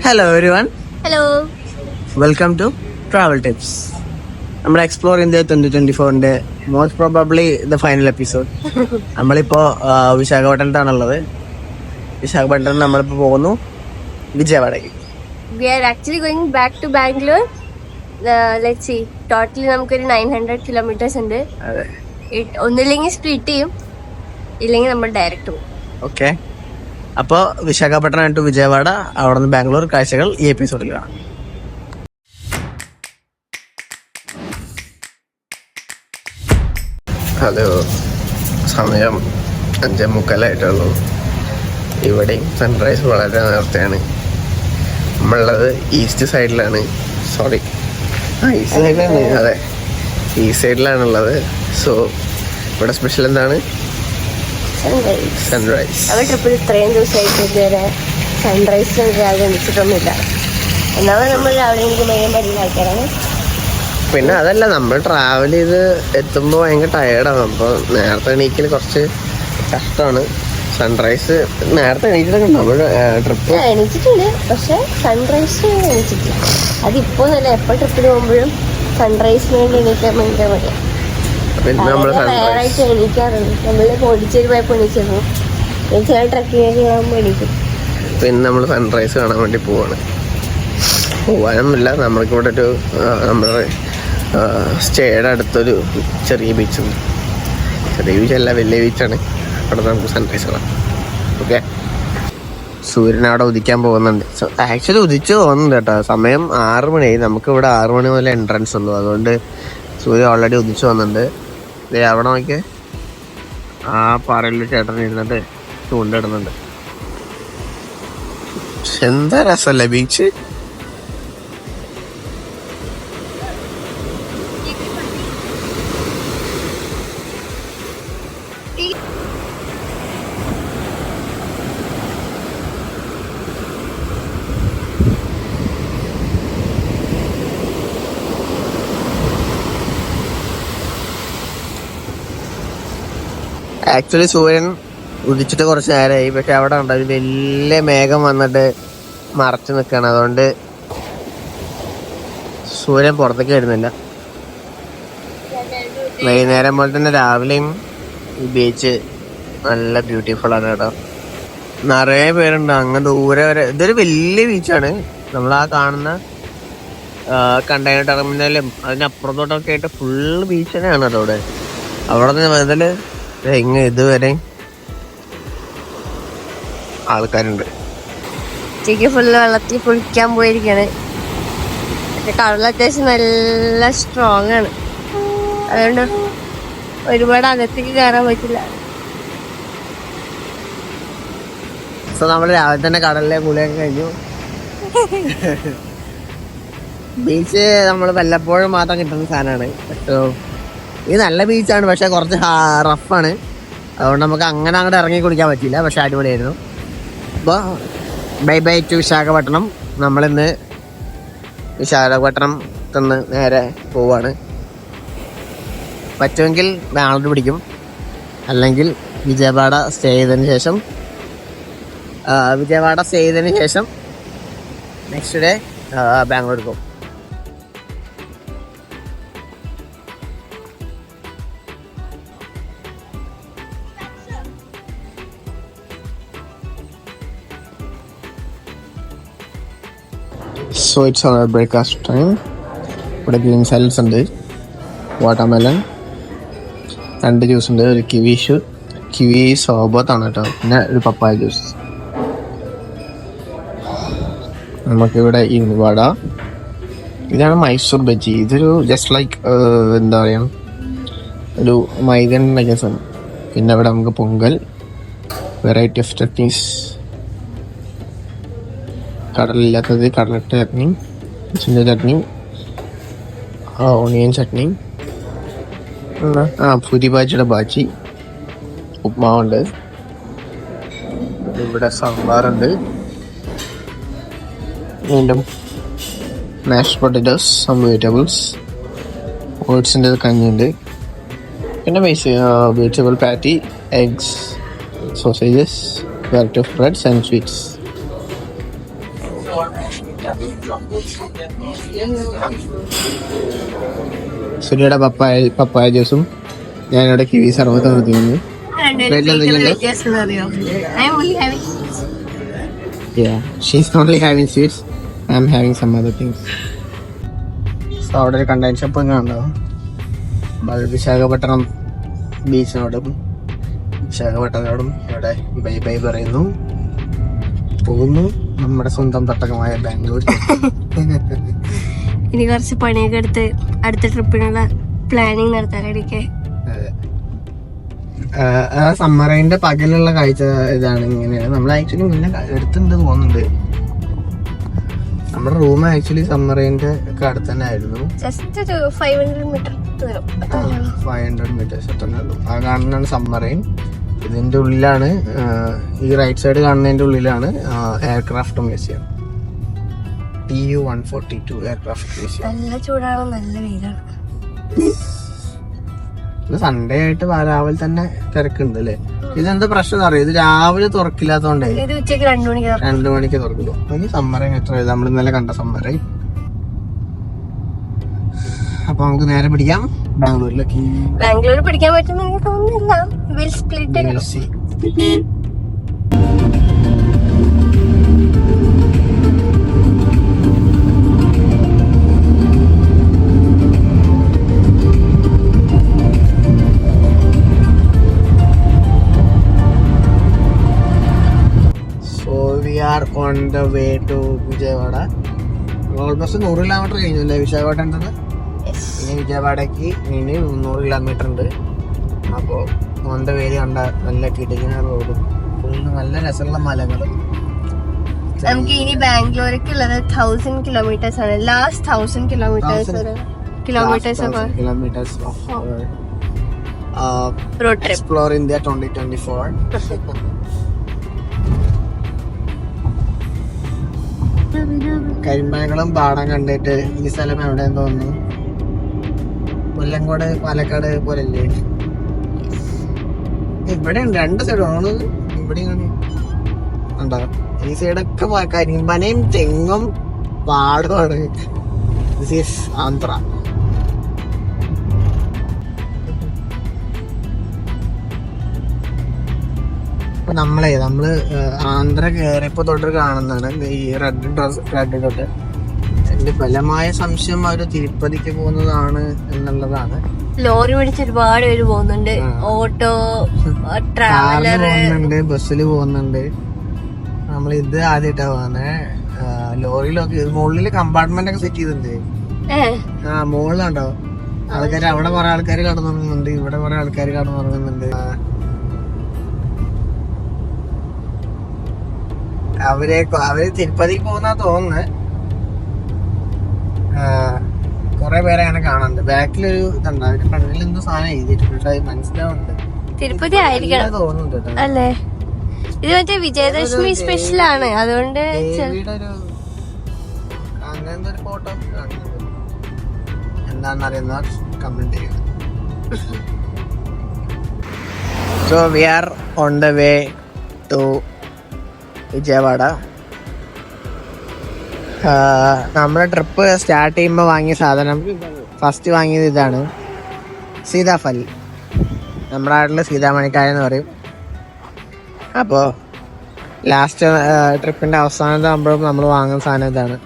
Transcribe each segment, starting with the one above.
Hello everyone, hello, welcome to travel tips. നമ്മുടെ explore India 2024 most probably the final episode. നമ്മളിപ്പോ വിശാഖപട്ടണത്താണുള്ളത്. വിശാഖപട്ടണം നമ്മളിപ്പോ പോകുന്നു വിജയവാഡയ്ക്ക്. we are actually going back to Bangalore. Let's see, totally നമുക്കൊരു 900 kilometres ഉണ്ട്. ഒന്നില്ലെങ്കിൽ സ്പ്ലിറ്റ് ചെയ്യും, ഇല്ലെങ്കിൽ നമ്മൾ ഡയറക്റ്റ് പോകും. ഓക്കെ, അപ്പോൾ വിശാഖപട്ടണം ടു വിജയവാഡ, അവിടെ നിന്ന് ബാംഗ്ലൂർ കാഴ്ചകൾ ഈ എപ്പിസോഡിൽ കാണാം. ഹലോ, സമയം 5:45 ഇവിടെയും സൺറൈസ് വളരെ നേരത്തെയാണ്. നമ്മളുള്ളത് ഈസ്റ്റ് സൈഡിലാണ്. ഈസ്റ്റ് സൈഡിലാണ്. അതെ, ഈസ്റ്റ് സൈഡിലാണുള്ളത്. സോ ഇവിടെ സ്പെഷ്യൽ എന്താണ്? സൺറൈസ്. അവർ ട്രിപ്പിൽ ഇത്രയും ദിവസമായിട്ട് ഇതുവരെ സൺറൈസ് കണ്ടിച്ചിട്ടൊന്നുമില്ല. ഒന്നാമത് നമ്മൾ രാവിലെ എനിക്ക് മെയിൻ പറ്റുന്ന ആൾക്കാരാണ്. പിന്നെ അതല്ല, നമ്മൾ ട്രാവൽ ചെയ്ത് എത്തുമ്പോൾ ഭയങ്കര ടയേർഡാണ്. അപ്പോൾ നേരത്തെ എണീക്കൽ കുറച്ച് കഷ്ടമാണ്. സൺറൈസ് നേരത്തെ എണീറ്റിട്ടൊക്കെ നമ്മൾ ട്രിപ്പ് എണീച്ചിട്ടുണ്ട്, പക്ഷെ സൺറൈസ് എണീച്ചിട്ടില്ല. അതിപ്പോ നല്ല എപ്പോൾ ട്രിപ്പിന് പോകുമ്പോഴും സൺറൈസിന് വേണ്ടി എണീക്കാൻ ഭയങ്കര മടിയാണ്. വേറായിട്ട് എണീക്കാറുണ്ട്. നമ്മള് പോണ്ടിച്ചേരി പോയപ്പോൾ എണീച്ചിരുന്നു, ചില ട്രക്കിങ് ആകുമ്പോൾ എണീക്കും. പിന്നെ നമ്മൾ സൺറൈസ് കാണാൻ വേണ്ടി പോകാനൊന്നുമില്ല. നമ്മൾക്കിവിടെ ഒരു നമ്മുടെ സ്റ്റേയുടെ അടുത്തൊരു ചെറിയ ബീച്ചുണ്ട്. ചെറിയ ബീച്ചല്ല, വലിയ ബീച്ചാണ്. അവിടെ നമുക്ക് സൺറൈസ് കാണാം. ഓക്കെ, സൂര്യൻ അവിടെ ഉദിക്കാൻ പോകുന്നുണ്ട്. ആക്ച്വലി ഉദിച്ചു പോകുന്നുണ്ട് കേട്ടോ. സമയം 6 മണിയായി. നമുക്കിവിടെ 6 മണി മുതൽ എൻട്രൻസ് ഉള്ളൂ. അതുകൊണ്ട് സൂര്യൻ ഓൾറെഡി ഉദിച്ചു പോകുന്നുണ്ട്. അവിടെ നോക്കിയേ, ആ പാറയിൽ ചേട്ടൻ ഇരുന്നിട്ട് ചൂണ്ടിടുന്നുണ്ട്. എന്താ രസമല്ലേ ബീച്ച്. ആക്ച്വലി സൂര്യൻ ഉദിച്ചിട്ട് കുറച്ച് നേരമായി. പക്ഷെ അവിടെ ഉണ്ട് ഒരു വലിയ മേഘം വന്നിട്ട് മറച്ചു നിൽക്കുകയാണ്. അതുകൊണ്ട് സൂര്യൻ പുറത്തേക്ക് വരുന്നില്ല. വൈകുന്നേരം പോലെ തന്നെ രാവിലെയും ഈ ബീച്ച് നല്ല ബ്യൂട്ടിഫുൾ ആണ് കേട്ടോ. നിറയെ പേരുണ്ട് അങ്ങ് ദൂരെ വരെ. ഇതൊരു വലിയ ബീച്ചാണ്. നമ്മൾ ആ കാണുന്ന കണ്ടെയ്നർ ടെർമിനലും അതിനപ്പുറത്തോട്ടൊക്കെ ആയിട്ട് ഫുള്ള് ബീച്ച് തന്നെയാണ് കേട്ടോ. അവിടെ നിന്ന് മുതൽ ഇതുവരെ ആൾക്കാരുണ്ട്. ഉച്ചയ്ക്ക് ഫുള്ള് വെള്ളത്തിൽ കുളിക്കാൻ പോയിരിക്കാണ്. കടൽ അത്യാവശ്യം നല്ല സ്ട്രോങ് ആണ്. അതുകൊണ്ട് ഒരുപാട് അകത്തേക്ക് കയറാൻ പറ്റില്ല. സോ നമ്മൾ രാവിലെ തന്നെ കടലിലെ കുളിയൊക്കെ കഴിഞ്ഞു. ബീച്ച് നമ്മൾ വല്ലപ്പോഴും മാത്രം കിട്ടുന്ന സാധനമാണ്. ഇത് നല്ല ബീച്ചാണ്, പക്ഷെ കുറച്ച് റഫാണ്. അതുകൊണ്ട് നമുക്ക് അങ്ങനെ അങ്ങോട്ട് ഇറങ്ങി കുളിക്കാൻ പറ്റില്ല. പക്ഷെ അടിപൊളിയായിരുന്നു. അപ്പോൾ ബൈ ബൈ ടു വിശാഖപട്ടണം. നമ്മളിന്ന് വിശാഖപട്ടണത്തിൽ നിന്ന് നേരെ പോവാണ്. പറ്റുമെങ്കിൽ ബാംഗ്ലൂർ പിടിക്കും, അല്ലെങ്കിൽ വിജയവാഡ സ്റ്റേ ചെയ്തതിന് ശേഷം നെക്സ്റ്റ് ഡേ ബാംഗ്ലൂർ പോകും. So it's our breakfast time. ഇവിടെ ഗ്രീൻ സാലഡ്സ് ഉണ്ട്, വാട്ടർമെലൺ, 2 ജ്യൂസ് ഉണ്ട്, ഒരു കിവി സോബത്താണ് കേട്ടോ, പിന്നെ ഒരു പപ്പായ ജ്യൂസ്. നമുക്കിവിടെ ഈ വട, ഇതാണ് മൈസൂർ ബജ്ജി. ഇതൊരു ജസ്റ്റ് ലൈക്ക് എന്താ പറയുക, ഒരു മൈദ ഉണ്ടാക്കിയ സാധനം. പിന്നെ ഇവിടെ നമുക്ക് പൊങ്കൽ, വെറൈറ്റി ഓഫ് ചട്നീസ്, കടലില്ലാത്തത് കടലട്ട ചട്നി, ചിന്ന ചട്നി, ഓണിയൻ ചട്നി, പൂരി ബാജിയുടെ ബാജി, ഉപ്മാവുണ്ട്, ഇവിടെ സാമ്പാറുണ്ട്, വീണ്ടും മാഷ്ഡ് പൊട്ടറ്റോസ്, സം വെജിറ്റബിൾസ്, ഓട്സിൻ്റെ കഞ്ഞിയുണ്ട്, പിന്നെ vegetable patty, eggs, sausages, variety of breads and sweets. സുനിയുടെ പപ്പായ ജ്യൂസും ഞാനിവിടെ കിവി സർവത്ത് നിർത്തിക്കുന്നു. Yeah, she's only having sweets. I'm having some other things. So അവിടെ ഒരു കണ്ടൈൻ ഷോപ്പ് ഉണ്ടാവും. വിശാഖപട്ടണം ബീച്ചിനോടും വിശാഖപട്ടണത്തോടും ഇവിടെ ബൈ ബൈ പറയുന്നു. പോകുന്നു നമ്മുടെ സ്വന്തം തട്ടകമായ ബാംഗ്ലൂർ. ഇനി കുറച്ച് പണിയൊക്കെ എടുത്ത് അടുത്ത ട്രിപ്പിനുള്ള പ്ലാനിങ് നടത്താനൊക്കെ. സമ്മറൈൻ്റെ പകലുള്ള കാഴ്ച ഇതാണ്. ഇങ്ങനെയാണ് നമ്മൾ ആക്ച്വലി മുന്നേ എടുത്തിട്ടുണ്ട് തോന്നുന്നുണ്ട്. നമ്മുടെ റൂം ആക്ച്വലി സമ്മറൈൻ്റെ ഒക്കെ അടുത്ത് തന്നെ ആയിരുന്നു. ജസ്റ്റ് ഒരു 500 മീറ്റർ ദൂരം. 500 മീറ്റേഴ്സ് തന്നെ ഉള്ളൂ. ആ കാണുന്നതാണ് സമ്മറൈൻ. ഇതിന്റെ ഉള്ളിലാണ് ഈ റൈറ്റ് സൈഡ് കാണുന്നതിന്റെ ഉള്ളിലാണ് aircraft museum. TU-142 aircraft museum. നല്ല ചൂടാണ്, നല്ല വെയിലാണ്. സൺഡേ ആയിട്ട് രാവിലെ തന്നെ തിരക്കുണ്ട് അല്ലേ? ഇതെന്താ പ്രശ്നം അറിയാം, ഇത് രാവിലെ തുറക്കില്ലാത്തോണ്ടേ 2 മണിക്ക് തുറക്കുള്ളൂ. ഇനി സമ്മറൈൻ എത്ര നമ്മൾ ഇന്നലെ കണ്ട സമ്മറൈൻ. അപ്പൊ നമുക്ക് നേരെ പിടിക്കാം ബാംഗ്ലൂരിലേക്ക്. ബാംഗ്ലൂർ പിടിക്കാൻ പറ്റുമെന്ന് എനിക്ക് തോന്നുന്നില്ല. Will split. On the way to Vijayawada. Almost 100 kilometre കഴിഞ്ഞു അല്ലേ വിശാഖപട്ടണത്തിൽ നിന്ന്? ഇനി വിജയവാഡയ്ക്ക് ഇനി 300 കിലോമീറ്റർ ഉണ്ട്. അപ്പോൾ ഓൺ ദ വേയിൽ കണ്ട നല്ല കിടക്കുന്ന റോഡും ഫുള്ള് നല്ല രസമുള്ള മലകളും. നമുക്ക് ഇനി ബാംഗ്ലൂർക്ക് ഉള്ളത് 1000 കിലോമീറ്റേഴ്സ് ആണ്. Last 1000 kilometres road trip. Explore India 2024. കരിമ്പനകളും പാടം കണ്ടിട്ട് ഈ സ്ഥലം എവിടെയെന്ന് തോന്നുന്നു? കൊല്ലങ്കോട് പാലക്കാട് പോലല്ലേ? ഇവിടെ ഉണ്ട് 2 സൈഡാണ്. ഇവിടെ ഉണ്ടോ? ഈ സൈഡൊക്കെ കരിമ്പനയും തെങ്ങും പാടമാണ്. This is Andhra. നമ്മള് ആന്ധ്ര കയറിയപ്പോ തൊട്ട് കാണുന്നതാണ് ഈ റെഡ് ഡോട്ട്. എന്റെ ബലമായ സംശയം അവര് തിരുപ്പതിക്ക് പോകുന്നതാണ് എന്നുള്ളതാണ്. ലോറി പിടിച്ച് ഒരുപാട് പേര് പോകുന്നുണ്ട്. ഓട്ടോ, ട്രാവലർ പോകുന്നുണ്ട്, ബസ്സിൽ പോകുന്നുണ്ട്. നമ്മൾ ഇത് ആദ്യമായിട്ടാ പോകുന്നത്. ലോറിയിലൊക്കെ മുകളില് കമ്പാർട്ട്മെന്റ് ഒക്കെ സെറ്റ് ചെയ്തിട്ടുണ്ട്. മുകളിലുണ്ടോ ആൾക്കാർ? അവിടെ കുറെ ആൾക്കാർ കടന്നുറങ്ങുന്നുണ്ട്, ഇവിടെ കുറെ ആൾക്കാർ കടന്നുറങ്ങുന്നുണ്ട്. അവര് തിരുപ്പതിക്ക് പോകുന്ന തോന്നുന്നത്. കൊറേ പേരെ അങ്ങനെ കാണുന്നുണ്ട്. ബാക്കിലൊരു ഇതുണ്ട്, അവര് ഫ്രണ്ടിൽ എന്തോ സാധനം എഴുതിയിട്ടുണ്ട്, മനസ്സിലാവുന്നുണ്ട്. തിരുപ്പതി ആയിരിക്കണം തോന്നുന്നുണ്ട് അല്ലേ? ഇത് മറ്റേ വിജയദശമി സ്പെഷ്യൽ ആണ്, അതുകൊണ്ട് അങ്ങനത്തെ ഒരു ഫോട്ടോ എന്താണെന്നറിയുന്ന കമന്റ് ചെയ്യുക. So we are on the way to Vijayawada. നമ്മുടെ ട്രിപ്പ് സ്റ്റാർട്ട് ചെയ്യുമ്പോൾ വാങ്ങിയ സാധനം, ഫസ്റ്റ് വാങ്ങിയത് ഇതാണ്, സീതാഫൽ. നമ്മുടെ നാട്ടിൽ സീതാമണിക്കായ എന്ന് പറയും. അപ്പോൾ ലാസ്റ്റ് ട്രിപ്പിൻ്റെ അവസാനത്താകുമ്പോഴും നമ്മൾ വാങ്ങുന്ന സാധനം ഇതാണ്.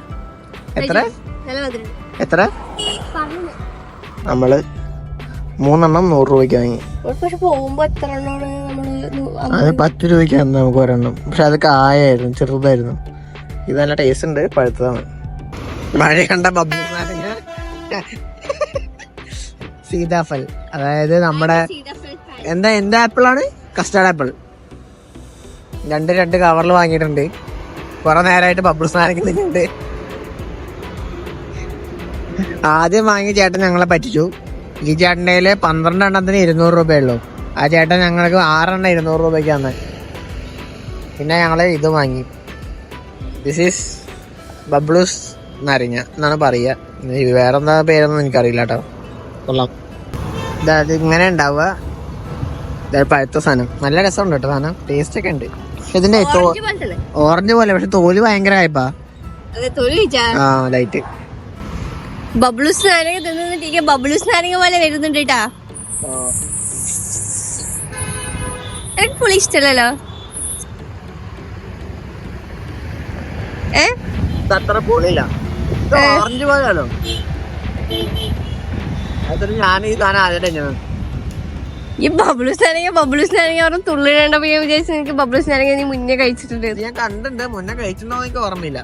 എത്ര നമ്മൾ 3 എണ്ണം 100 രൂപയ്ക്ക് വാങ്ങി. അത് 10 രൂപയ്ക്കാണ് നമുക്ക് ഒരെണ്ണം. പക്ഷെ അത് കായായിരുന്നു, ചെറുതായിരുന്നു. ഇത് നല്ല ടേസ്റ്റ് ഉണ്ട്, പഴുത്തതാണ്. മഴ കണ്ട ബബ്ബു നാരങ്ങ സീതാഫൽ, അതായത് നമ്മുടെ എന്ത് ആപ്പിളാണ്? Custard apple. രണ്ട് കവറിൽ വാങ്ങിയിട്ടുണ്ട്. കുറെ നേരമായിട്ട് ബബ്ബൂസ് നാരങ്ങ തിന്നുണ്ട്. ആദ്യം വാങ്ങിയ ചേട്ടൻ ഞങ്ങളെ പറ്റിച്ചു. ഈ ചേട്ടൻ്റെ 12 എണ്ണത്തിന് 200 രൂപയുള്ളൂ. ആ ചേട്ടൻ ഞങ്ങൾക്ക് 6 എണ്ണം 200 രൂപയ്ക്കാണ്. പിന്നെ ഞങ്ങള് ഇത് വാങ്ങി. ദിസ് ഈസ് ബബ്ലൂസ് നാരങ്ങ എന്നാണ് പറയുക. വേറെന്താ പേരൊന്നും എനിക്കറിയില്ല കേട്ടോ. കൊള്ളാം. ഇത് ഇങ്ങനെ ഉണ്ടാവുക. പഴുത്ത സാധനം നല്ല രസമുണ്ട് കേട്ടോ. സാധനം ടേസ്റ്റ് ഒക്കെ ഉണ്ട്. ഇതിന്റെ ഓറഞ്ച് പോലെ, പക്ഷെ തോല് ഭയങ്കര കായ്പാ. ആ ലൈറ്റ് ബബ്ലൂസ് നാരങ്ങ തിന്നിട്ട് ബബ്ലൂസ് നാരങ്ങ പോലെ വരുന്നുണ്ട് കേട്ടാ. എനിക്ക് പുളി ഇഷ്ടല്ലോ. അത്ര പൊളിയില്ല, ഓറഞ്ച് പോലെയാണോ? അതൊരു ഞാൻ ഈ സാധനം ആദ്യമായിട്ട് ഈ ബബ്ലൂസ് നാരങ്ങ പറഞ്ഞ തുള്ളിടേണ്ടപ്പോ ഞാൻ വിചാരിച്ചു എനിക്ക് ബബ്ലൂസ് നാരങ്ങ നീ മുന്നേ കഴിച്ചിട്ടുണ്ട്. ഞാൻ കണ്ടിട്ടുണ്ട്, മുന്നേ കഴിച്ചിട്ടുണ്ടോ എനിക്ക് ഓർമ്മയില്ല.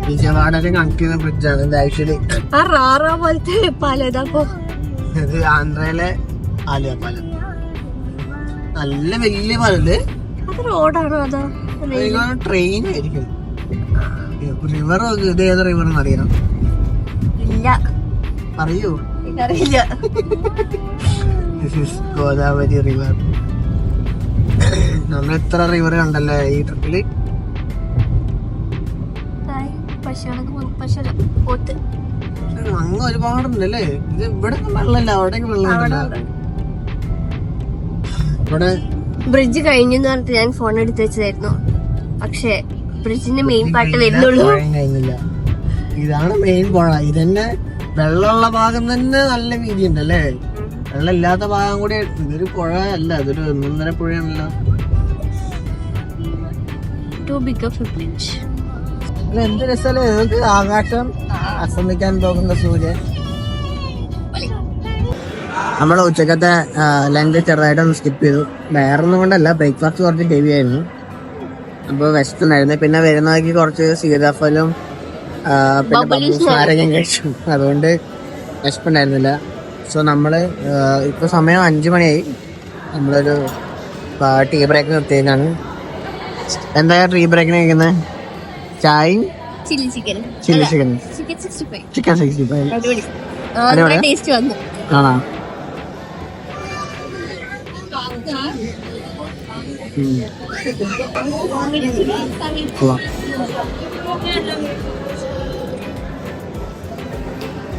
വിജയവാഡൊക്കെ കണക്ട് ചെയ്യുന്ന ബ്രിഡ്ജാണ് ഇത് ആക്ച്വലി. ആ റാറാ പോലത്തെ പാലതാപ്പോ ഇത് ആന്ധ്രയിലെ ആലുവ പാലം. നല്ല വലിയ പാലല്ലേ. അത് റോഡാണോ അതോ ട്രെയിൻ ആയിരിക്കും. റിവർ ഇത് ഏത് റിവർ അറിയണം? ഇല്ല അറിയൂ? അറിയില്ല. ഗോദാവരി റിവർ. നമ്മൾ എത്ര റിവർ കണ്ടല്ലേ ഈ ട്രിപ്പില്. അങ്ങ് ഒരുപാടുണ്ടല്ലേ. ഇത് ഇവിടെ വെള്ളമില്ല, അവിടേക്ക് വെള്ളം. ഇവിടെ ബ്രിഡ്ജ് കഴിഞ്ഞു പറഞ്ഞിട്ട് ഞാൻ ഫോൺ എടുത്ത് വെച്ചതായിരുന്നു. പക്ഷെ ബ്രിഡ്ജിന്റെ മെയിൻ പാർട്ട് വരുന്നുള്ളൂ. കഴിഞ്ഞില്ല. ഇതാണ് മെയിൻ പുഴ. ഇതന്നെ വെള്ളമുള്ള ഭാഗം തന്നെ നല്ല വീതി ഉണ്ടല്ലേ. വെള്ളം ഇല്ലാത്ത ഭാഗം കൂടി. ഇതൊരു പുഴ അല്ല, ഇതൊരു 1.5 പുഴയാണല്ലോ. എന്ത് രസമല്ലേ നിങ്ങൾക്ക്. ആകാശം അസ്തമിക്കാൻ പോകുന്ന സൂര്യൻ. നമ്മളെ ഉച്ചക്കത്തെ ലഞ്ച് ചെറുതായിട്ടൊന്ന് സ്കിപ്പ് ചെയ്തു. വേറൊന്നും കൊണ്ടല്ല, ബ്രേക്ക്ഫാസ്റ്റ് കുറച്ച് ഹെവി ആയിരുന്നു. അപ്പോൾ വിശക്കുണ്ടായിരുന്നു. പിന്നെ വരുന്ന വഴിക്ക് കുറച്ച് സീതാഫലും പിന്നെ ബബ്ലൂസ് നാരങ്ങയും കഴിച്ചു. അതുകൊണ്ട് വിശപ്പുണ്ടായിരുന്നില്ല. സോ നമ്മള് ഇപ്പൊ സമയം 5 മണിയായി. നമ്മളൊരു ടീ ബ്രേക്ക് നിർത്തിയേക്കാണ്. എന്താ ടീ ബ്രേക്കിന് കഴിക്കുന്നത്? ചായയും ചില്ലി ചിക്കൻ 65. ആണോ?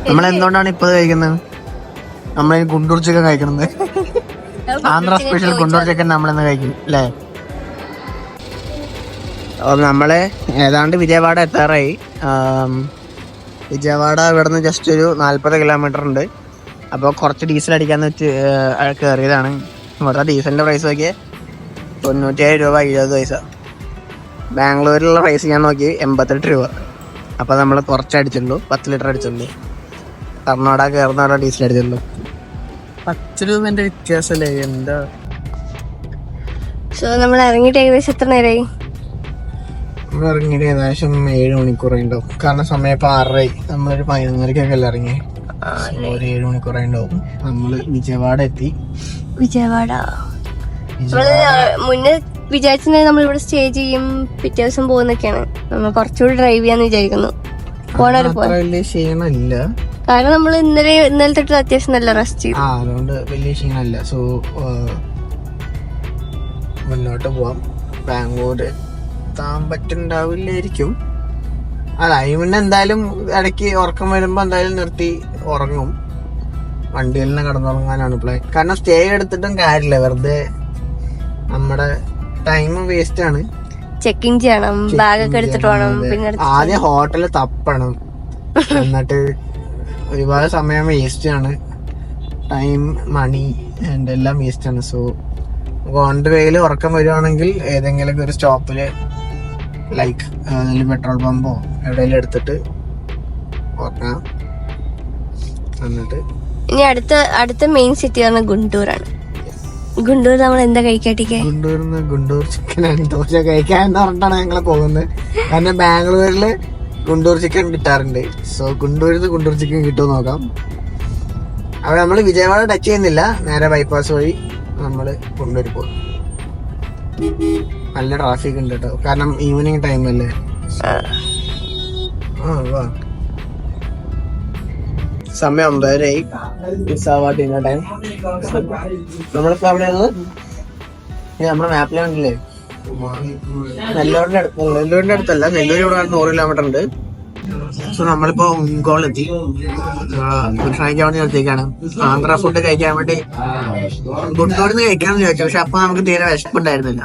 നമ്മൾ എന്തുകൊണ്ടാണ് ഇപ്പൊ കഴിക്കുന്നത്? നമ്മൾ ഗുണ്ടൂർ ചിക്കൻ കഴിക്കുന്നത്. ആന്ധ്ര സ്പെഷ്യൽ ഗുണ്ടൂർ ചിക്കൻ നമ്മളിന്ന് കഴിക്കും അല്ലേ? നമ്മള് ഏതാണ്ട് വിജയവാഡ എത്താറായി. വിജയവാഡ ഇവിടെ നിന്ന് ജസ്റ്റ് ഒരു 40 കിലോമീറ്റർ ഉണ്ട്. അപ്പോൾ കുറച്ച് ഡീസൽ അടിക്കാന്ന് വെച്ച് കയറിയതാണ്. ഇവിടെ ഡീസലിന്റെ പ്രൈസ് നോക്കിയേ 97 രൂപ 70 പൈസ. ബാംഗ്ലൂരിലുള്ള പ്രൈസ് ഞാൻ നോക്കി 88 രൂപ. അപ്പോൾ നമ്മൾ കുറച്ച് അടിച്ചുള്ളൂ, 10 ലിറ്റർ അടിച്ചുള്ളൂ. കർണാടക കയറുന്ന ഡീസൽ അടിച്ചുള്ളൂ. 10 രൂപേന്റെ വ്യത്യാസമല്ലേ എന്താ. സോ നമ്മൾ ഇറങ്ങിയിട്ട് ഏകദേശം എത്ര നേരമായി? നമ്മൾ ഇറങ്ങിയിട്ട് ഏകദേശം 7 മണിക്കൂറായി ഉണ്ടാവും. കാരണം സമയം ഇപ്പൊ 6 നമ്മളൊരു 11:30 ഇറങ്ങി. ഒരു 7 മണിക്കൂറായി ഉണ്ടാവും. നമ്മള് വിജയവാഡ എത്തി. വിജയവാഡ മുന്നേ വിചാരിച്ചത് നമ്മൾ ഇവിടെ സ്റ്റേ ചെയ്യും, പിറ്റേ ദിവസം പോകുന്നൊക്കെയാണ്. നമ്മൾ കുറച്ചുകൂടി ഡ്രൈവ് ചെയ്യാന്ന് വിചാരിക്കുന്നു. വലിയ ക്ഷീണമില്ല, കാരണം നമ്മൾ ഇന്നലെ തൊട്ട് അത്യാവശ്യം നല്ല റെസ്റ്റ് ചെയ്തു. അതുകൊണ്ട് വലിയ ക്ഷീണമില്ല. സോ മുന്നോട്ട് പോവാം. ബാംഗ്ലൂർ എത്താൻ പറ്റുണ്ടാവില്ലായിരിക്കും. അല്ല പിന്നെ എന്തായാലും ഇടയ്ക്ക് ഉറക്കം വരുമ്പോ എന്തായാലും നിർത്തി ഉറങ്ങും. വണ്ടിയിൽ നിന്ന് കിടന്നുറങ്ങാനാണ് പ്ലാൻ. കാരണം സ്റ്റേ എടുത്തിട്ടും കാര്യമില്ല, വെറുതെ നമ്മുടെ ടൈം വേസ്റ്റ് ആണ്. ചെക്ക് ഇൻ ചെയ്യണം, ബാഗൊക്കെ എടുത്തിട്ട് വേണം. പിന്നെ ആദ്യം ഹോട്ടലിൽ തപ്പണം, എന്നിട്ട് ഒരുപാട് സമയം വേസ്റ്റ് ആണ്. ടൈം, മണി ആൻഡ് എല്ലാം വേസ്റ്റ് ആണ്. സോ ഓൺ ദ വേയിൽ ഉറക്കം വരുവാണെങ്കിൽ ഏതെങ്കിലും ഒരു സ്റ്റോപ്പില് ലൈക്ക് പെട്രോൾ പമ്പോ എവിടെയെങ്കിലും എടുത്തിട്ട് ഉറങ്ങാം. എന്നിട്ട് ഇനി അടുത്ത മെയിൻ സിറ്റി ആണ് ഗുണ്ടൂറാണ്. ഗുണ്ടൂർ നമ്മൾ എന്താ കഴിക്കാട്ടിക്ക്? ഗുണ്ടൂർ ചിക്കനാണ്, ദോശ കഴിക്കാന്ന് പറഞ്ഞിട്ടാണ് ഞങ്ങൾ പോകുന്നത്. കാരണം ബാംഗ്ലൂരില് ഗുണ്ടൂർ ചിക്കൻ കിട്ടാറുണ്ട്. സോ ഗുണ്ടൂരിന്ന് ഗുണ്ടൂർ ചിക്കൻ കിട്ടുമോ നോക്കാം. അവിടെ നമ്മള് വിജയവാഡ ടച്ച് ചെയ്യുന്നില്ല, നേരെ ബൈപ്പാസ് വഴി നമ്മള് ഗുണ്ടൂർ പോകും. നല്ല ട്രാഫിക് ഉണ്ട് കേട്ടോ, കാരണം ഈവനിങ് ടൈം അല്ലേ. സമയം 9:30. Dinner time. നമ്മളിപ്പോ എവിടെയാണ്? നമ്മുടെ മാപ്പിൽ കണ്ടില്ലേ, നെല്ലൂരിന്റെ അടുത്തല്ല, നെല്ലൂർ ഇവിടെ 100 കിലോമീറ്റർ ഉണ്ട്. സോ നമ്മളിപ്പോ ഉങ്കോളെത്തി. ഭക്ഷണം വേണ്ടി നിർത്തിയേക്കാണ്. ആന്ധ്ര ഫുഡ് കഴിക്കാൻ വേണ്ടി ഗുണ്ടൂരിന്ന് കഴിക്കാന്ന് ചോദിച്ചു. പക്ഷെ അപ്പൊ നമുക്ക് തീരെ വിശപ്പുണ്ടായിരുന്നില്ല.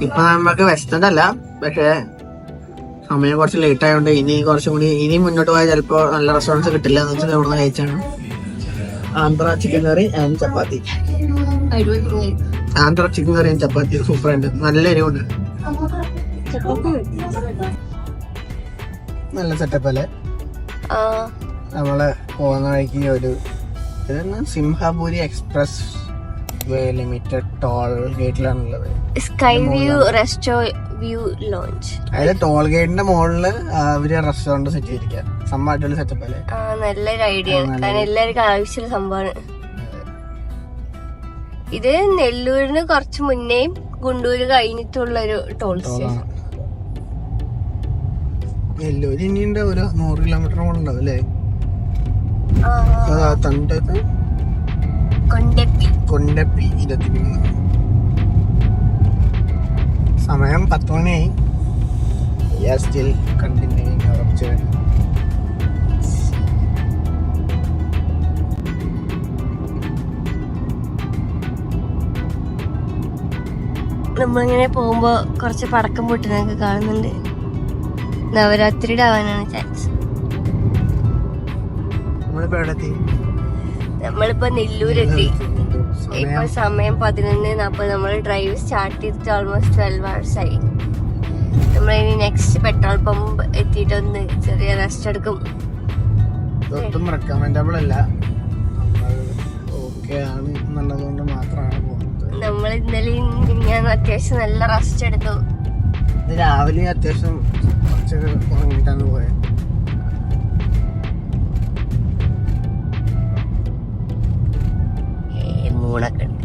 ഇപ്പൊ നമുക്ക് വിശന്നല്ല, പക്ഷെ സമയം കുറച്ച് ലേറ്റ് ആയതുകൊണ്ട് ഇനി മുന്നോട്ട് പോയാൽ ചിലപ്പോ നല്ല റെസ്റ്റോറൻറ്റ്സ് കിട്ടില്ല എന്ന് വെച്ചാൽ ഇവിടെ കഴിച്ചാണ്. Andhra chicken curry and chapati. Andhra chicken curry and chapati സൂപ്പറുണ്ട്, നല്ല എരിവുണ്ട്, നല്ല സെറ്റപ്പ് അല്ലേ. നമ്മള് പോകുന്ന വഴിക്ക് ഒരു സിംഹപുരി എക്സ്പ്രസ് ലിമിറ്റഡ് ടോൾ ഗേറ്റിലാണുള്ളത്. Sky view resto view lounge. അതായത് ടോൾ ഗേറ്റിന്റെ മുകളില് അവര് റെസ്റ്റോറന്റ് സെറ്റ് ചെയ്തിരിക്കാം. സംഭവമായിട്ടുള്ള സെറ്റപ്പ് അല്ലേ. നല്ലൊരു ഐഡിയ ആണ്, കാരണം എല്ലാവർക്കും ആവശ്യമുള്ള സംഭവമാണ് ഇത്. നെല്ലൂരിന് കുറച്ച് മുന്നേയും ഗുണ്ടൂര് കഴിഞ്ഞിട്ടുള്ള ഒരു ടോൾ സ്റ്റേഷൻ. നെല്ലൂര് ഇനിയുണ്ട്, ഒരു 100 കിലോമീറ്റർ ഉണ്ടാവും അല്ലേ. കൊണ്ടപ്പി 23. സമയം 10 മണിയായി. Still continuing our journey. നമ്മളിങ്ങനെ പോകുമ്പോ കുറച്ച് പടക്കം പൊട്ടുന്നൊക്കെ കാണുന്നുണ്ട്. നവരാത്രിയുടെ ആവാനാണ് ചാൻസ്. നമ്മളിപ്പോ നെല്ലൂരെത്തി. ഇപ്പൊ സമയം 11:40. നമ്മൾ ഡ്രൈവ് സ്റ്റാർട്ട് ചെയ്തിട്ട് ഓൾമോസ്റ്റ് 12 hours ആയി. നമ്മളിനി നെക്സ്റ്റ് പെട്രോൾ പമ്പ് എത്തിയിട്ടൊന്ന് ചെറിയ റെസ്റ്റ് എടുക്കും. ഒട്ടും റെക്കമെൻഡബിൾ അല്ല, ഓക്കെ ആണ് എന്നുള്ളതുകൊണ്ട് മാത്രമാണ് പോകുന്നത്. നമ്മൾ ഇന്നലെയും ഞാൻ അത്യാവശ്യം നല്ല റെസ്റ്റ് എടുത്തു. രാവിലെ അത്യാവശ്യം കുറച്ചൊക്കെ ഉറങ്ങിയിട്ടാണ് പോയത്. മൂണൊക്കെ ഉണ്ട്.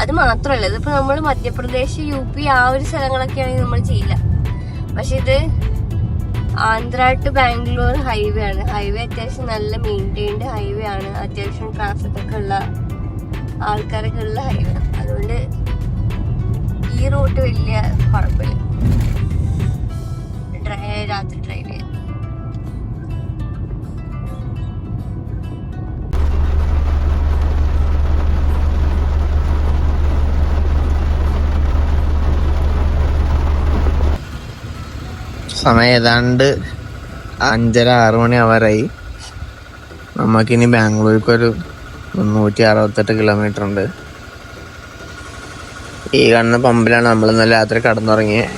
അത് മാത്രല്ല, ഇതിപ്പോ നമ്മള് മധ്യപ്രദേശ്, UP ആ ഒരു സ്ഥലങ്ങളൊക്കെ ആണെങ്കിൽ നമ്മൾ ചെയ്യില്ല. പക്ഷെ ഇത് ആന്ധ്ര ടു ബാംഗ്ലൂർ ഹൈവേ ആണ്. ഹൈവേ അത്യാവശ്യം നല്ല മെയിൻറ്റൈൻഡ് ഹൈവേ ആണ്. അത്യാവശ്യം ട്രാഫിക് ഒക്കെ ഉള്ള ആൾക്കാരൊക്കെ ഉള്ള ഹൈവേ ആണ്. അതുകൊണ്ട് ഈ റൂട്ട് വലിയ കുഴപ്പമില്ല രാത്രി ഡ്രൈവ് ചെയ്യാൻ. സമയം ഏതാണ്ട് 5:30-6 മണി ആവാറായി. നമുക്കിനി ബാംഗ്ലൂർക്കൊരു 368 കിലോമീറ്റർ ഉണ്ട്. ഈ കാണുന്ന പമ്പിലാണ് നമ്മൾ ഇന്നലെ രാത്രി കടന്നുറങ്ങിയത്.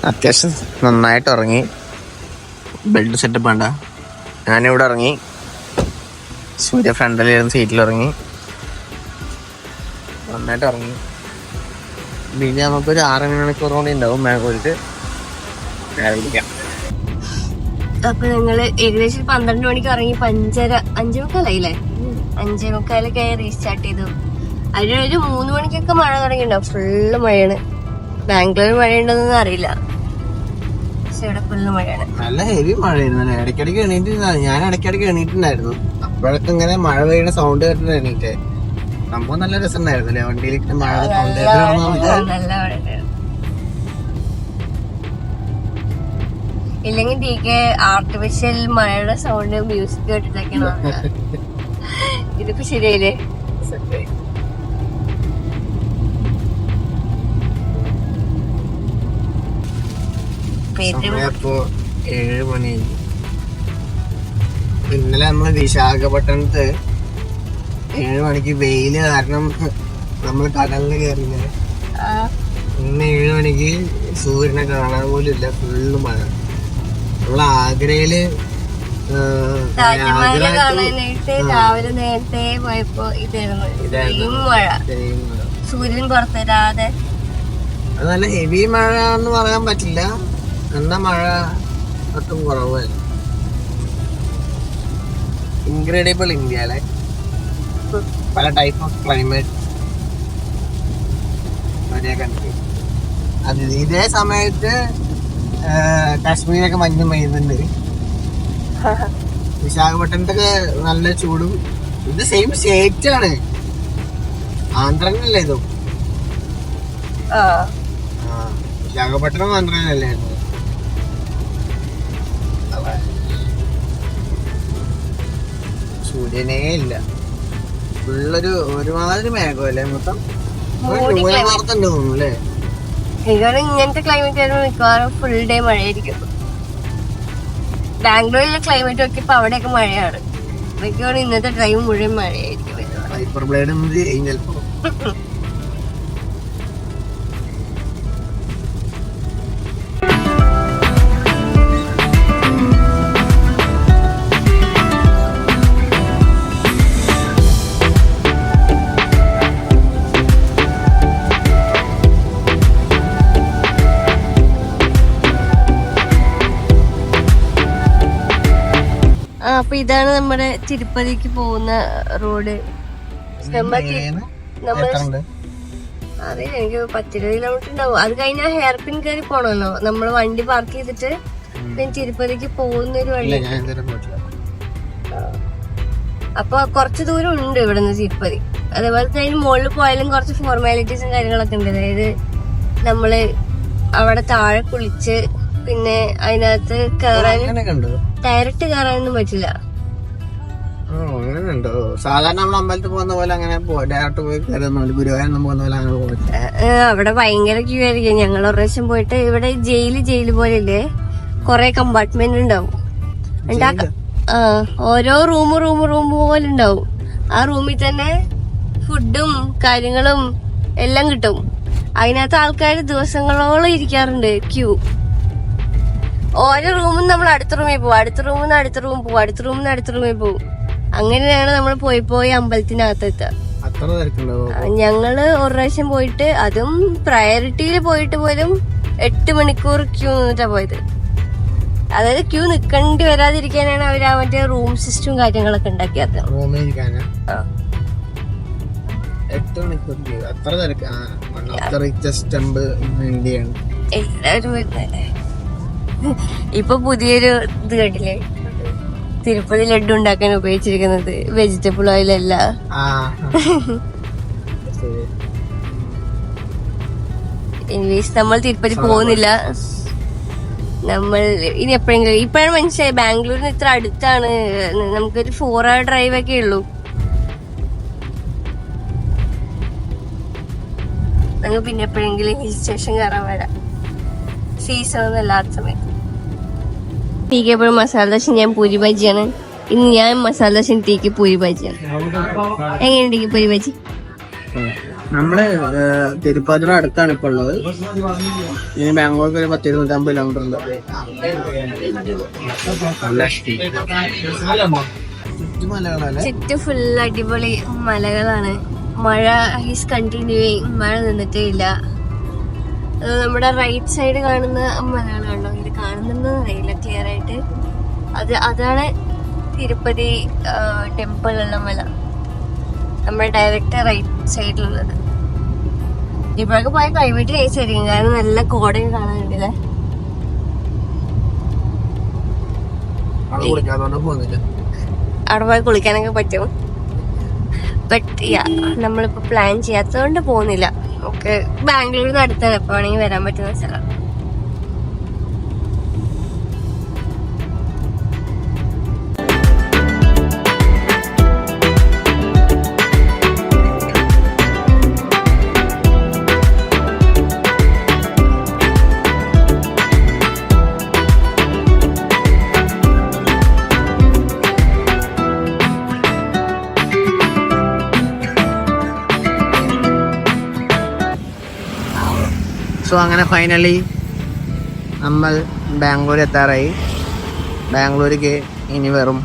അത്യാവശ്യം നന്നായിട്ട് ഉറങ്ങി. ബെഡ് സെറ്റപ്പ് വേണ്ട. ഞാനിവിടെ ഇറങ്ങി, സൂര്യ ഫ്രണ്ടിലിരുന്ന് സീറ്റിൽ ഇറങ്ങി, നന്നായിട്ട് ഇറങ്ങി. പിന്നെ നമുക്കൊരു 6 മണിക്കൂർ കൂടി ഉണ്ടാവും ബാംഗ്ലൂർക്ക്. അപ്പൊ ഞങ്ങള് ഏകദേശം 12 മണിക്ക് ഇറങ്ങി. 5:45 5:45 റീസ്റ്റാർട്ട് ചെയ്തു. അതിനൊരു 3 മണിക്കൊക്കെ മഴ തുടങ്ങിയിട്ടുണ്ടാവും. ഫുള്ള് മഴയാണ്. ബാംഗ്ലൂർ മഴയുണ്ടെന്നൊന്നും അറിയില്ല, പക്ഷെ ഇവിടെ ഫുള്ള് മഴയാണ്. നല്ല ഹെവി മഴയായിരുന്നു. ഇടയ്ക്കിടയ്ക്ക് ഞാൻ ഇടയ്ക്കിടയ്ക്ക് എണീറ്റുണ്ടായിരുന്നു. അപ്പോഴൊക്കെ ഇങ്ങനെ മഴ പെയ്യുന്ന സൗണ്ട് കേട്ടിട്ട് എണീറ്റേ. സംഭവം നല്ല രസമുണ്ടായിരുന്നു അല്ലേ, വണ്ടിയിലേക്ക് മഴ സൗണ്ട്. നല്ല മഴ ഇല്ലെങ്കിൽ DK ആർട്ടിഫിഷ്യൽ മഴയുടെ സൗണ്ട് മ്യൂസിക് കേട്ടിട്ടൊക്കെയാണ്. ഇതിപ്പോ ശരിയായില്ലേ? ഇപ്പോ 7 മണി. ഇന്നലെ നമ്മള് വിശാഖപട്ടണത്ത് 7 മണിക്ക് വെയില് കാരണം നമ്മൾ കടലിൽ കയറിയില്ലേ. ഇന്ന് 7 മണിക്ക് സൂര്യനെ കാണാൻ പോലും ഇല്ല, ഫുള്ള് മഴ. നമ്മള് ആഗ്രയില് രാവിലെ നേരത്തെ പോയപ്പോ ഇതായിരുന്നു മഴ, സൂര്യൻ പുറത്തരാതെ. അത് നല്ല ഹെവി മഴ എന്ന് പറയാൻ പറ്റില്ല, എന്നാ മഴ ഒട്ടും കുറവല്ല. ഇൻക്രെഡിബിൾ ഇന്ത്യ അല്ലേ, പല ടൈപ്പ് ഓഫ് ക്ലൈമറ്റ് ഒരേ കൺട്രി. അത് ഇതേ സമയത്ത് കാശ്മീരൊക്കെ മഞ്ഞ് പെയ്യുന്നുണ്ട്. വിശാഖപട്ടണത്തൊക്കെ നല്ല ചൂടും. ഇത് സെയിം സ്റ്റേറ്റ് ആണ്, ആന്ധ്രനല്ലേ ഇതും. വിശാഖപട്ടണം ആന്ധ്രനല്ലേ. സൂര്യനേ ഇല്ല, ഫുള്ളൊരു ഒരുമാതിരി മേഘമല്ലേ മൊത്തം. മൂടി ക്ലൈമറ്റ്. മിക്കവാറും ഇങ്ങനത്തെ ക്ലൈമറ്റ് ആയിരുന്നു മിക്കവാറും ഫുൾ ഡേ മഴയായിരിക്കും. ബാംഗ്ലൂരിലെ ക്ലൈമറ്റ് ഒക്കെ ഇപ്പൊ അവിടെയൊക്കെ മഴയാണ്. മിക്കവാറും ഇന്നത്തെ ടൈം മുഴുവൻ മഴയായിരിക്കും. അപ്പൊ ഇതാണ് നമ്മുടെ തിരുപ്പതിക്ക് പോകുന്ന റോഡ്. അറിയില്ല, എനിക്ക് 10-20 കിലോമീറ്റർ ഉണ്ടാവും. അത് കഴിഞ്ഞാൽ ഹെയർ പിൻ കയറി പോണല്ലോ. നമ്മള് വണ്ടി പാർക്ക് ചെയ്തിട്ട് പിന്നെ തിരുപ്പതിക്ക് പോകുന്ന ഒരു വഴി. അപ്പൊ കുറച്ച് ദൂരം ഉണ്ട് ഇവിടെ നിന്ന് തിരുപ്പതി. അതേപോലെ തന്നെ മുകളിൽ പോയാലും കുറച്ച് ഫോർമാലിറ്റീസും കാര്യങ്ങളൊക്കെ ഉണ്ട്. അതായത് നമ്മള് അവിടെ താഴെ കുളിച്ച് പിന്നെ അതിനകത്ത് കയറാനും ഡയറക്റ്റ് കയറാനൊന്നും പറ്റില്ല. സാധാരണ നമ്മൾ അമ്പലത്തിൽ പോകുന്ന പോലെ അങ്ങനെ ഡയറക്റ്റ് പോയി ഗുരുവായൂരൊന്നും പോകുന്ന പോലെ അങ്ങനെ പോകില്ല. അവിടെ ഭയങ്കര ക്യൂ ആയിരിക്കും. ഞങ്ങൾ ഒരു പ്രാവശ്യം പോയിട്ട് ഇവിടെ ജയില് പോലെ ഇല്ലേ, കൊറേ കമ്പാർട്ട്മെന്റ് ഉണ്ടാവും. ഓരോ റൂം പോലെ ഉണ്ടാവും. ആ റൂമിൽ തന്നെ ഫുഡും കാര്യങ്ങളും എല്ലാം കിട്ടും. അതിനകത്ത് ആൾക്കാർ ദിവസങ്ങളോളം ഇരിക്കാറുണ്ട് ക്യൂ. ഓരോ റൂമിൽ നമ്മൾ അടുത്ത റൂമിൽ പോകും, അടുത്ത റൂമിൽ നിന്ന് അടുത്ത റൂം പോകും, അടുത്ത റൂമിൽ നിന്ന് അടുത്ത റൂമിൽ പോകും. അങ്ങനെയാണ് നമ്മൾ പോയി അമ്പലത്തിനകത്ത് എത്തുക. ഞങ്ങള് ഒരു പ്രാവശ്യം പോയിട്ട്, അതും പ്രയോറിറ്റിയിൽ പോയിട്ട് പോലും 8 മണിക്കൂർ ക്യൂ നിന്നിട്ടാ പോയത്. അതായത് ക്യൂ നിക്കേണ്ടി വരാതിരിക്കാനാണ് അവർ ആ മറ്റേ റൂം സിസ്റ്റവും കാര്യങ്ങളൊക്കെ ഉണ്ടാക്കിയത്. എല്ലാവരും വരുന്നല്ലേ. ഇപ്പൊ പുതിയൊരു ഇത് കണ്ടില്ലേ, തിരുപ്പതി ലഡ്ഡു ഉണ്ടാക്കാൻ ഉപയോഗിച്ചിരിക്കുന്നത് വെജിറ്റബിൾ ഓയിലല്ല. ഇംഗ്ലീഷ് നമ്മൾ തിരുപ്പതി പോകുന്നില്ല. നമ്മൾ ഇനി എപ്പോഴെങ്കിലും, ഇപ്പോഴാണ് മനസ്സിലായി ബാംഗ്ലൂരിന് ഇത്ര അടുത്താണ്. നമുക്കൊരു 4 hour ഡ്രൈവ് ഒക്കെ ഉള്ളൂ. ഞങ്ങൾ പിന്നെ എപ്പോഴെങ്കിലും ഹിൽ സ്റ്റേഷൻ കയറാൻ വരാം. സീസൺ ഒന്നും അല്ലാത്ത സമയത്ത്. ടീക്ക് എപ്പോഴും മസാല ദോശ, ഞാൻ പൂരി ബജിയാണ്. ഇന്ന് ഞാൻ മസാല ദോശ, ടീക്ക് പൂരി ബജിയാണ്. എങ്ങനെയുണ്ട് ടീക്ക് പൂരി ബജി? നമ്മള് തിരുപ്പതിയുടെ അടുത്താണ് ഇപ്പൊ ഉള്ളത്. ഇനി ബാംഗ്ലൂർക്ക് ഒരു 10-250 കിലോമീറ്റർ ഉണ്ട്. ചുറ്റും ഫുൾ അടിപൊളി മലകളാണ്. മഴ ഈസ് കണ്ടിന്യൂയിങ്, മഴ നിന്നിട്ടേ ഇല്ല. നമ്മുടെ റൈറ്റ് സൈഡ് കാണുന്ന മലകളാണോ, ഇത് കാണുന്നുണ്ടോ അറിയില്ല ക്ലിയർ ആയിട്ട്. അതാണ് തിരുപ്പതി ടെമ്പിൾ ഉള്ള മല, നമ്മുടെ ഡയറക്റ്റ് റൈറ്റ് സൈഡിലുള്ളത്. ഇപ്പോഴൊക്കെ പോയ ക്ലൈമറ്റ് നൈസ് ആയിരിക്കും, കാരണം നല്ല കോടയും കാണാനുണ്ടല്ലേ. അവിടെ പോയി കുളിക്കാനൊക്കെ പറ്റും. ബട്ട് നമ്മളിപ്പോ പ്ലാൻ ചെയ്യാത്തതുകൊണ്ട് പോകുന്നില്ല. നമുക്ക് ബാംഗ്ലൂരിൽ നിന്ന് അടുത്താണ്, എപ്പോ വേണമെങ്കിൽ വരാൻ പറ്റുന്ന സ്ഥലം. സോ അങ്ങനെ ഫൈനലി നമ്മൾ ബാംഗ്ലൂർ എത്താറായി. ബാംഗ്ലൂർക്ക് ഇനി വെറും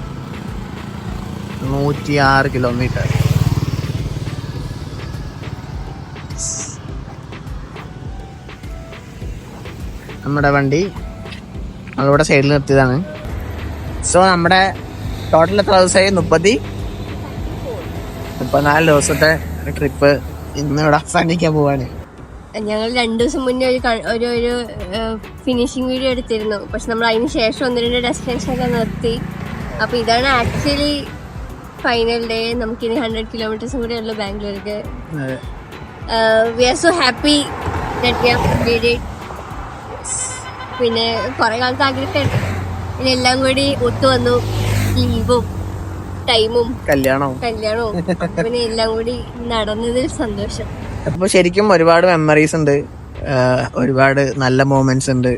106 കിലോമീറ്റർ. നമ്മുടെ വണ്ടി നമ്മളിവിടെ സൈഡിൽ നിർത്തിയതാണ്. സോ നമ്മുടെ ടോട്ടൽ എത്ര ദിവസമായി? 34 ദിവസത്തെ ട്രിപ്പ് ഇന്ന് ഇവിടെ അവസാനിക്കാൻ പോവാണ്. ഞങ്ങൾ 2 ദിവസം മുന്നേ ഒരു ഫിനിഷിംഗ് വീഡിയോ എടുത്തിരുന്നു. പക്ഷെ നമ്മൾ അതിന് ശേഷം 1-2 ഡെസ്റ്റിനേഷനൊക്കെ നിർത്തി. അപ്പൊ ഇതാണ് ആക്ച്വലി ഫൈനൽ ഡേ. നമുക്കിനി 100 കിലോമീറ്റേഴ്സും കൂടെ ഉള്ളു ബാംഗ്ലൂർക്ക്. We are so happy that we have completed. പിന്നെ കുറെ കാലത്ത് ആഗ്രഹിച്ചിട്ട് പിന്നെ എല്ലാം കൂടി ഒത്തു വന്നു. ലീവും ടൈമും കല്യാണവും പിന്നെ എല്ലാം കൂടി നടന്നതിൽ സന്തോഷം. അപ്പോൾ ശരിക്കും ഒരുപാട് മെമ്മറീസ് ഉണ്ട്, ഒരുപാട് നല്ല മൊമെന്റ്സ് ഉണ്ട്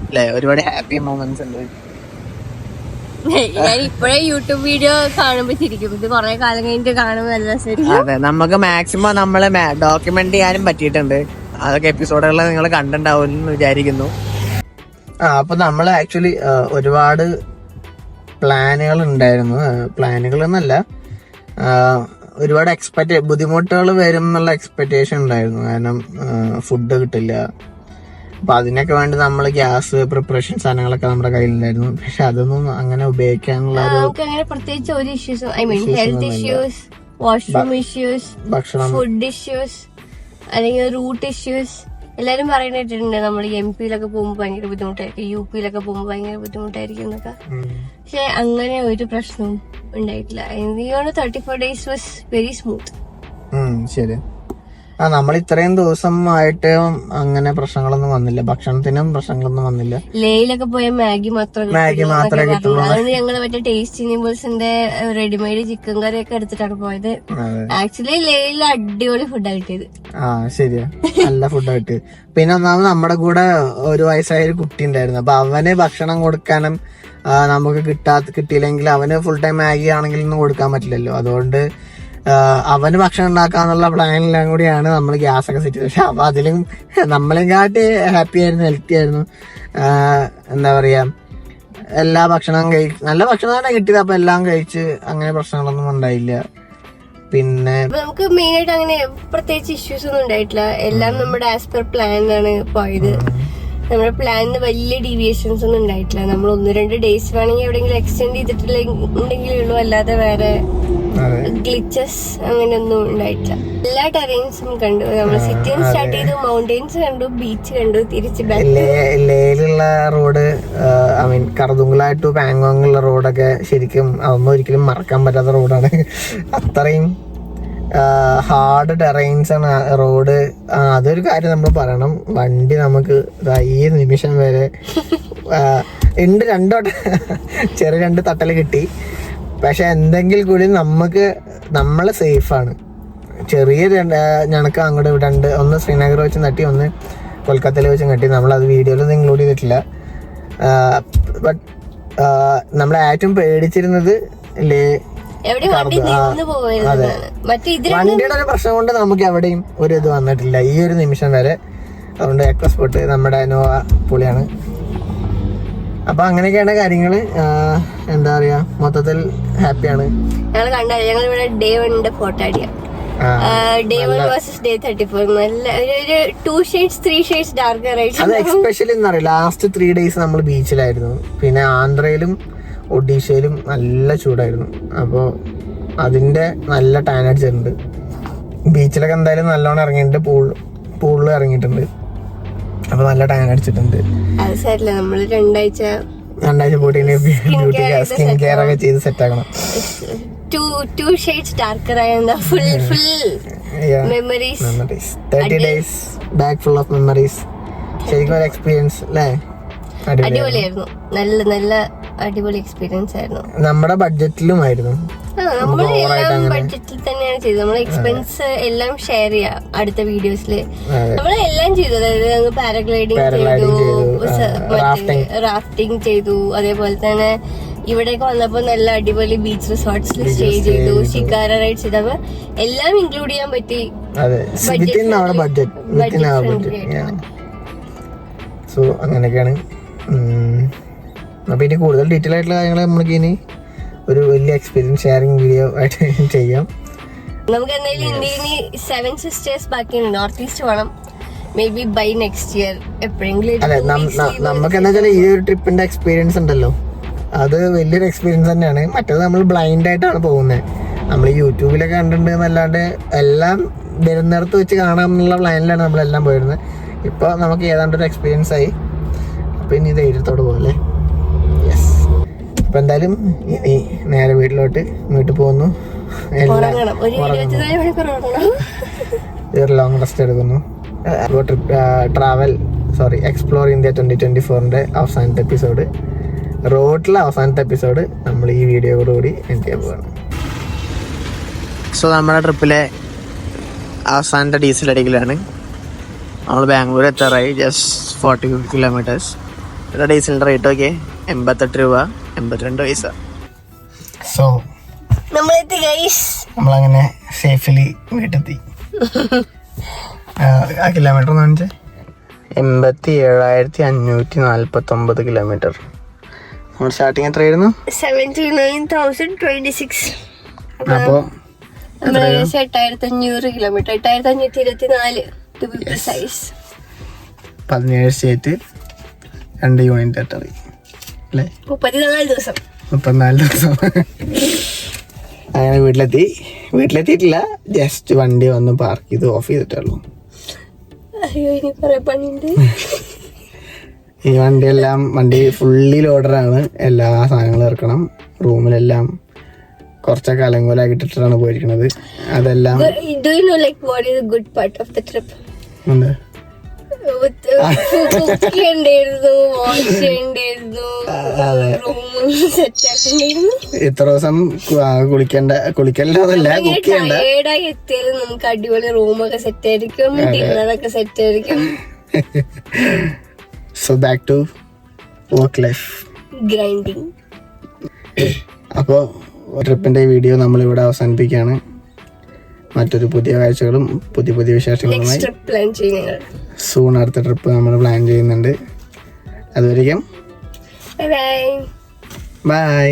അല്ലേ, ഒരുപാട് ഹാപ്പി മൊമെന്റ്സ് ഉണ്ട്. ഞാൻ ഇപ്പോഴേ യൂട്യൂബ് വീഡിയോ കാണുമ്പോ ശരിക്കും ഇത് കൊറേ കാലം കഴിഞ്ഞിട്ട് കാണുമ്പോ നല്ല ശരി. അതെ, നമുക്ക് മാക്സിമം നമ്മളെ ഡോക്യുമെന്റ് ചെയ്യാനും പറ്റിയിട്ടുണ്ട്. അതൊക്കെ എപ്പിസോഡുകൾ നിങ്ങൾ കണ്ടിട്ടുണ്ടാവും എന്ന് വിചാരിക്കുന്നു. അപ്പൊ നമ്മൾ ആക്ച്വലി ഒരുപാട് പ്ലാനുകൾ ഉണ്ടായിരുന്നു. പ്ലാനുകൾ എന്നല്ല, ഒരുപാട് ബുദ്ധിമുട്ടുകൾ വരും എന്നുള്ള എക്സ്പെക്ടേഷൻ ഉണ്ടായിരുന്നു. കാരണം ഫുഡ് കിട്ടില്ല. അപ്പൊ അതിനൊക്കെ വേണ്ടി നമ്മൾ ഗ്യാസ് പ്രിപ്പറേഷൻ സാധനങ്ങളൊക്കെ നമ്മുടെ കയ്യിലുണ്ടായിരുന്നു. പക്ഷെ അതൊന്നും അങ്ങനെ ഉപയോഗിക്കാനുള്ള പ്രത്യേകിച്ച് ഒരു issues, I mean health issues, washroom issues, ഭക്ഷണം, ഫുഡ് ഇഷ്യൂസ്, അല്ലെങ്കിൽ റൂട്ട് ഇഷ്യൂസ് എല്ലാരും പറയുന്നിട്ടുണ്ട്. നമ്മൾ MP-ലൊക്കെ പോകുമ്പോൾ ഭയങ്കര ബുദ്ധിമുട്ടായിരിക്കും, UP-ലൊക്കെ പോകുമ്പോൾ ഭയങ്കര ബുദ്ധിമുട്ടായിരിക്കും എന്നൊക്കെ. പക്ഷെ അങ്ങനെ ഒരു പ്രശ്നവും ഉണ്ടായിട്ടില്ല. 34 days വാസ് വെരി സ്മൂത്ത്. ശരി. നമ്മൾ ഇത്രയും ദിവസമായിട്ട് അങ്ങനെ പ്രശ്നങ്ങളൊന്നും വന്നില്ല, ഭക്ഷണത്തിനും പ്രശ്നങ്ങളൊന്നും വന്നില്ല. ലേയിലൊക്കെ പോയ മാഗി മാത്രമേ കിട്ടുള്ളൂ. അതുകൊണ്ട് ഞങ്ങള് മറ്റേ ടേസ്റ്റി നൂഡിൽസിന്റെ റെഡിമെയ്ഡ് ചിക്കൻ കറി ഒക്കെ എടുത്തിട്ടാണ് പോയത്. ആക്ച്വലി ലേയിൽ അടിപൊളി ഫുഡാണ് കിട്ടിയത്. ശരിയാ, നല്ല ഫുഡാ കിട്ടിയത്. പിന്നെ ഒന്നാമത് നമ്മുടെ കൂടെ ഒരു വയസ്സായ ഒരു കുട്ടി ഉണ്ടായിരുന്നു. അപ്പൊ അവന് ഭക്ഷണം കൊടുക്കാനും നമുക്ക് കിട്ടിയില്ലെങ്കിൽ അവന് ഫുൾ ടൈം മാഗി ആണെങ്കിൽ ഒന്നും കൊടുക്കാൻ പറ്റില്ലല്ലോ. അതുകൊണ്ട് അവന് ഭക്ഷണം ഉണ്ടാക്കാന്നുള്ള പ്ലാനെല്ലാം കൂടിയാണ് നമ്മൾ ഗ്യാസ് ഒക്കെ സെറ്റ് ചെയ്തത്. പക്ഷെ അപ്പൊ അതിലും നമ്മളെയും കാട്ടി ഹാപ്പി ആയിരുന്നു, ഹെൽത്തി ആയിരുന്നു. എന്താ പറയാ, എല്ലാ ഭക്ഷണം നല്ല ഭക്ഷണമാണ് കിട്ടിയത്. അപ്പൊ എല്ലാം കഴിച്ച് അങ്ങനെ പ്രശ്നങ്ങളൊന്നും ഉണ്ടായില്ല. പിന്നെ നമുക്ക് മെയിൻ ആയിട്ട് അങ്ങനെ പ്രത്യേകിച്ച് ഇഷ്യൂസ് ഒന്നും ഉണ്ടായിട്ടില്ല. എല്ലാം നമ്മുടെ ആസ് പെർ പ്ലാനാണ് പോയത്. നമ്മുടെ പ്ലാനിന് വലിയ ഡീവിയേഷൻസ് ഒന്നും ഉണ്ടായിട്ടില്ല. നമ്മൾ 1-2 ഡേയ്സ് വേണമെങ്കിൽ എവിടെയെങ്കിലും എക്സ്റ്റെൻഡ് ചെയ്തിട്ടില്ലെങ്കിലേ ഉള്ളൂ, അല്ലാതെ വേറെ ഗ്ലിച്ചസ് അങ്ങനെയൊന്നും ഉണ്ടായിട്ടില്ല. എല്ലാ ടെറൈൻസും കണ്ടു. നമ്മൾ സിറ്റിയും സ്റ്റാർട്ട് ചെയ്തു, മൗണ്ടെയിൻസ് കണ്ടു, ബീച്ച് കണ്ടു, തിരിച്ച് ലേയിലുള്ള റോഡ്, ഐ മീൻ കർദുങ്ല ടു പാങ്കോങ്ങുള്ള റോഡൊക്കെ ശരിക്കും അതൊന്നും ഒരിക്കലും മറക്കാൻ പറ്റാത്ത റോഡാണ്. അത്രയും ഹാർഡ് ടെറൈൻസ് ആണ് റോഡ്. അതൊരു കാര്യം നമ്മൾ പറയണം. വണ്ടി നമുക്ക് ഈ നിമിഷം വരെ ഉണ്ട്, ചെറിയ 2 തട്ടല് കിട്ടി. പക്ഷെ എന്തെങ്കിൽ കൂടി നമ്മള് സേഫാണ്. ചെറിയ ഞങ്ങൾക്ക് അങ്ങോട്ട് 2, ഒന്ന് ശ്രീനഗർ വെച്ച് നട്ടി, ഒന്ന് കൊൽക്കത്തയിൽ വെച്ച് നട്ടി. നമ്മളത് വീഡിയോയിലൊന്നും ഇൻക്ലൂഡ് ചെയ്തിട്ടില്ല. ബട്ട് നമ്മൾ ഏറ്റവും പേടിച്ചിരുന്നത് വണ്ടിയുടെ ഒരു പ്രശ്നം കൊണ്ട് നമുക്ക് എവിടെയും ഒരു ഇത് വന്നിട്ടില്ല ഈ ഒരു നിമിഷം വരെ. അതുകൊണ്ട് എക്കോസ്പോർട്ട് നമ്മുടെ നോവ പൊളിയാണ്. അപ്പൊ അങ്ങനെയൊക്കെയാണ് കാര്യങ്ങള്. എന്താ പറയാ, മൊത്തത്തിൽ ഹാപ്പിയാണ്. ഞങ്ങൾ ഡേ 1 ഫോട്ടോ അടിയാ. ഡേ 1 വേഴ്സസ് ഡേ 34 നല്ല ഒരു 2 shades 3 shades ഡാർക്കർ ആയിട്ട്. അത് എക്സ്പെഷ്യലി എന്താ പറയാ, ലാസ്റ്റ് 3 days നമ്മൾ ബീച്ചിലായിരുന്നു. പിന്നെ ആന്ധ്രയിലും ഒഡീഷയിലും നല്ല ചൂടായിരുന്നു. അപ്പോൾ അതിന്റെ നല്ല ടാൻ അടിച്ചിട്ടുണ്ട്. ബീച്ചിലൊക്കെ എന്തായാലും നല്ലോണം ഇറങ്ങിയിട്ടുണ്ട്, പൂളിൽ ഇറങ്ങിയിട്ടുണ്ട്. അപ്പൊ നല്ല ടാൻ അടിച്ചിട്ടുണ്ട്. നമ്മള് 2 ആഴ്ച പോയിട്ട് സ്കിൻ കെയർ ഒക്കെ ചെയ്ത് സെറ്റ് ആക്കണം. 2 shades darker ആയ full memories. 30 days back full of memories. ശരിക്കും ഒരു എക്സ്പീരിയൻസ് അല്ലേ, അടിപൊളിയായിരുന്നു. നല്ല അടിപൊളി എക്സ്പീരിയൻസ് ആയിരുന്നു. നമ്മുടെ ബഡ്ജറ്റിലുമായിരുന്നു. ബഡ്ജറ്റിൽ തന്നെയാണ് ചെയ്തത്. നമ്മൾ എക്സ്പെൻസ് എല്ലാം ഷെയർ ചെയ്യാം അടുത്ത വീഡിയോസില്. നമ്മളെല്ലാം ചെയ്തു. അതായത് പാരഗ്ലൈഡിങ് ചെയ്തു, റാഫ്റ്റിംഗ് ചെയ്തു. അതേപോലെ തന്നെ ഇവിടേക്ക് വന്നപ്പോ നല്ല അടിപൊളി ബീച്ച് റിസോർട്ട്സിൽ സ്റ്റേ ചെയ്തു, ഷിക്കാര റൈഡ് ചെയ്തു. അപ്പൊ എല്ലാം ഇൻക്ലൂഡ് ചെയ്യാൻ പറ്റി. സോ അങ്ങനെയൊക്കെയാണ്. അപ്പൊ ഇനി കൂടുതൽ ഡീറ്റെയിൽ ആയിട്ടുള്ള കാര്യങ്ങൾ നമുക്ക് ഇനി ഒരു വലിയ എക്സ്പീരിയൻസ് ഷെയറിംഗ് വീഡിയോ ആയിട്ട് ചെയ്യാം. നമുക്ക് എന്തായാലും ഇന്ത്യയിൽ 7 sisters ബാക്കിയുണ്ട്. നോർത്ത് ഈസ്റ്റ് വേണം. Maybe by next year എപ്പോഴെങ്കിലും. അതെ, നമുക്ക് എന്താ വെച്ചാൽ ഈ ഒരു ട്രിപ്പിന്റെ എക്സ്പീരിയൻസ് ഉണ്ടല്ലോ, അത് വലിയൊരു എക്സ്പീരിയൻസ് തന്നെയാണ്. മറ്റേത് നമ്മൾ ബ്ലൈൻഡ് ആയിട്ടാണ് പോകുന്നത്. നമ്മൾ യൂട്യൂബിലൊക്കെ കണ്ടിട്ടുണ്ട് എന്നല്ലാണ്ട് എല്ലാം വരുന്നിടത്ത് വെച്ച് കാണാം എന്നുള്ള പ്ലാനിലാണ് നമ്മളെല്ലാം പോയിരുന്നത്. ഇപ്പോൾ നമുക്ക് ഏതാണ്ടൊരു എക്സ്പീരിയൻസ് ആയി. അപ്പം ഇനി ധൈര്യത്തോടെ പോകല്ലേ. യെസ്. അപ്പം എന്തായാലും ഇനി നേരെ വീട്ടിൽ പോകുന്നു. ഒരു ലോങ് റെസ്റ്റ് എടുക്കുന്നു. എക്സ്പ്ലോർ ഇന്ത്യ 2024 അവസാനത്തെ എപ്പിസോഡ്, റോഡിലെ അവസാനത്തെ എപ്പിസോഡ് നമ്മൾ ഈ വീഡിയോയോടുകൂടി എൻഡ് ചെയ്യാൻ പോവാണ്. സോ നമ്മുടെ ട്രിപ്പിലെ അവസാനത്തെ ഡീസൽ അടിക്കലാണ്. നമ്മൾ ബാംഗ്ലൂർ എത്താറായി. Just 40 kilometres. ഇവിടെ ഡീസലിൻ്റെ റേറ്റ് ഒക്കെ 88 രൂപ 82 പൈസ. സോ നമ്മളങ്ങനെ സേഫ്ലി വീട്ടെത്തി. ആ കിലോമീറ്റർ എന്ന് പറഞ്ഞാൽ 87,549 കിലോമീറ്റർ. നമ്മൾ സ്റ്റാർട്ടിങ് എത്രയായിരുന്നു? 79,026. അപ്പോൾ 8,500 kilometre, 8,524 to be precise. 17 state 2 union territory അല്ലേ? 34 ദിവസം. അങ്ങനെ വീട്ടിലെത്തിയിട്ടില്ല. ജസ്റ്റ് വണ്ടി വന്ന് പാർക്ക് ചെയ്ത് ഓഫ് ചെയ്തിട്ടുള്ളൂ. അയ്യോ, ഇനി കുറെ പണിയുണ്ട്. ഈ വണ്ടി ഫുള്ളി ലോഡറാണ്. എല്ലാ സാധനങ്ങളും ഇറക്കണം. റൂമിലെല്ലാം കുറച്ചൊക്കെ അലങ്കോലാക്കിട്ടിട്ടാണ് പോയിരിക്കുന്നത്. അതെല്ലാം എന്താ ഇത്ര ദിവസം കുളിക്കലല്ല, കുക്ക് ചെയ്യണ്ട. നമുക്ക് അടിപൊളി റൂമൊക്കെ സെറ്റ് ആയിരിക്കും, ഡിന്നറൊക്കെ സെറ്റ് ആയിരിക്കും. So back to work life grinding. അപ്പോൾ ട്രിപ്പിന്റെ വീഡിയോ നമ്മളിവിടെ അവസാനിപ്പിക്കുകയാണ്. മറ്റൊരു പുതിയ കാഴ്ചകളും പുതിയ വിശേഷങ്ങളുമായി സൂൺ അടുത്ത ട്രിപ്പ് നമ്മൾ പ്ലാൻ ചെയ്യുന്നുണ്ട്. അതുവരെയും ബൈ.